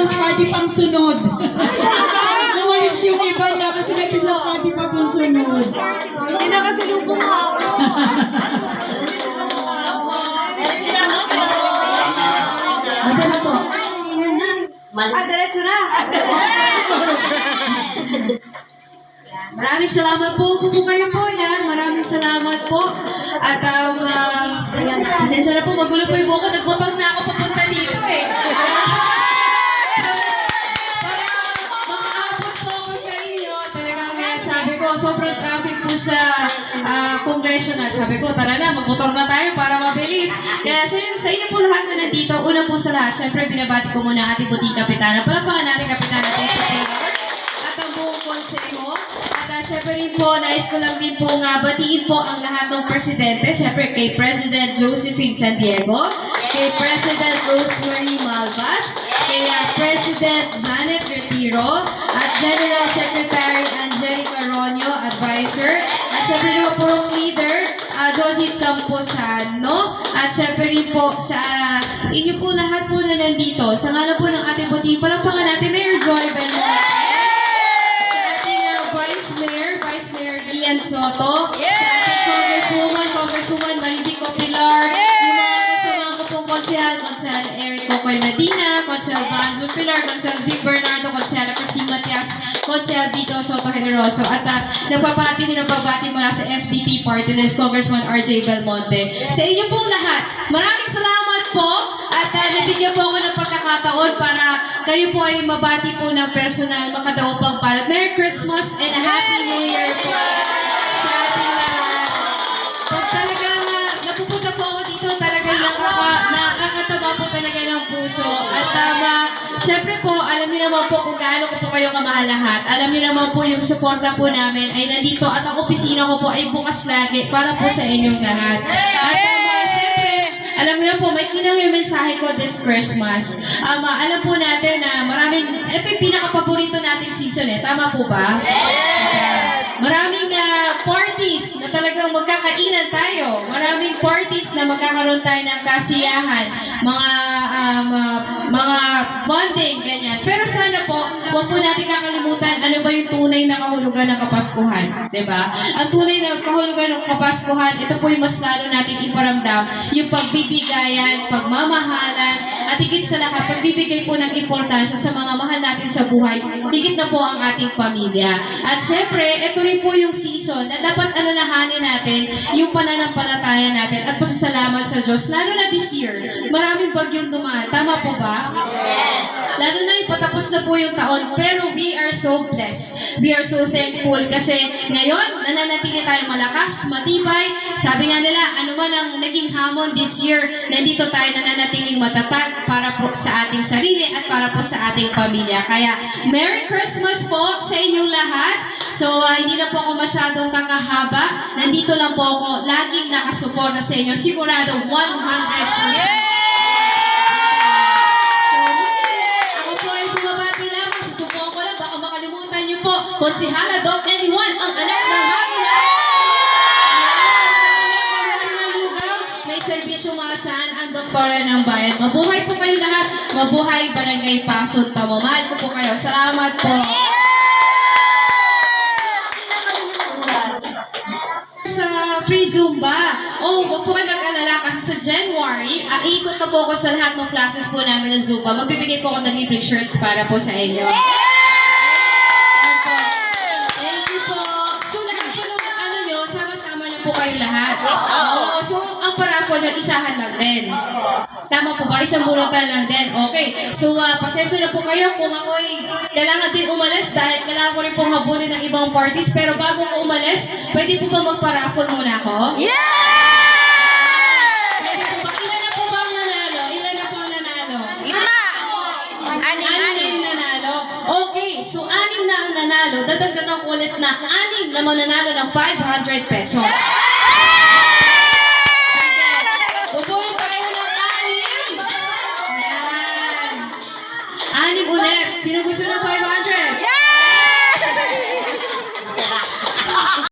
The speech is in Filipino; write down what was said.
Christmas party pang sunod. Umalis yung iba na kasi may Christmas party pa pang sunod. Hindi na kasi lubong ako. Ate na po. Diretso na. Maraming salamat po. Upo kayo po yan. Maraming salamat po. At pasensya na po, magulo po yung buko. Nagmotor na ako papunta dito eh. Para makaabot po ako sa inyo, talagang sabi ko, sobrang traffic po sa congressional. Sabi ko, tara na, magmotor na tayo para mabilis. Kaya sa inyo po lahat na nandito, una po sa lahat, syempre binabati ko muna ang ating buting kapitana. Palapakan natin kapitana po sa Taylor. At ang buong konseho. At syempre rin po, nais ko lang din po batiin po ang lahat ng presidente. Syempre kay President Josephine San Diego, kay President Rosemary Malvas, kay President Janet Retiro, at General Secretary Angelica Ronyo, Advisor, at syempre rin po purong leader, Jojit Camposano, at syempre rin po sa inyo po lahat po na nandito. Sa ngalan po ng ating buti, palampakan natin Mayor Joy Belmonte, Vice Mayor Ian Soto, sa ating Congresswoman Marivico Pilar, yung mga kasama ko pong Konsehal Eric Cocoy Medina, Konsehal Banjo Pilar, Konsehal Vic Bernardo, Konsehal Christine Matias, Konsehal Vito Soto Generoso, at nagpapahati din ng pagbati mula sa SPP Party List, Congressman RJ Belmonte. Sa inyo pong lahat, maraming salamat po at nabigyan po ako ng pagkakataon para kayo po ay mabati po ng personal, makadao pang palat. Merry Christmas and a Happy New Year po sa ating lahat. Pag talagang napupunta po ako dito, talagang nakakataba po talaga ng puso. At syempre po, alam niyo naman po kung gaano ko po kayo kamahal lahat. Alam niyo naman po yung suporta po namin ay nandito at ang opisina ko po ay bukas lagi para po sa inyong lahat. At syempre, alam niyo na po, may kinang yung mensahe ko this Christmas. Alam po natin na ito yung pinaka-paborito nating season eh. Tama po ba? Maraming parties na talagang magkakainan tayo. Maraming parties na magkakaroon tayo ng kasiyahan. Mga bonding, ganyan. Pero sana po, huwag po natin kakalimutan ano ba yung tunay na kahulugan ng Kapaskuhan. Diba? Ang tunay na kahulugan ng Kapaskuhan, ito po yung mas lalo natin iparamdam. Yung pagbibigayan, pagmamahalan, at higit sa lahat, pagbibigay po ng importansya sa mga mahal natin sa buhay, higit na po ang ating pamilya. At syempre, ito rin po yung season na dapat alalahanin natin yung pananampalataya natin at pasasalamat sa Diyos. Lalo na this year, maraming bagyong dumaan. Tama po ba? Yes. Lalo na ipatapos na po yung taon, pero we are so blessed. We are so thankful kasi ngayon, nananatili tayong malakas, matibay. Sabi nga nila, ano man ang naging hamon this year, nandito tayo nananatiling matatag para po sa ating sarili at para po sa ating pamilya. Kaya, Merry Christmas po sa inyong lahat. So, hindi na po ako masyadong kakahaba. Nandito lang po ako, laging nakasuporta sa inyo. Sigurado, 100%. So, ako po ay bumabati lamang. Susubukan ko lang, baka makalimutan niyo po. Konsihala Doc Anyone, ang anak ng Hakina. May serbisyo maasahan ang doktora ng bayan. Mabuhay po kayo lahat. Mabuhay Barangay Pasod Tamo. Mahal ko po kayo. Salamat po. Sa free Zumba. Huwag po kayo mag-alala kasi sa January, iikot na po ako sa lahat ng classes po namin ng Zumba. Magbibigay po ako ng libreng shirts para po sa inyo. Thank you po. So lahat po ng sama-sama na po kayo lahat. So ang paraffle nyo, isahan lang din. Tama po ba? Isang bunutan lang din. Okay. So, pasensya na po kayo kung ako'y kailangan din umalis dahil kailangan ko rin pong habulin ng ibang parties. Pero bago ko umalis, pwede po ba magpa-raffle muna ako? Yeah! Pwede po ba? Ilan na po ba ang nanalo? Ilan na po ang nanalo? 5! Anim. Nanalo. Okay. So, 6 na ang nanalo. Dadagdagan ko ulit na 6 na mananalo ng 500 pesos.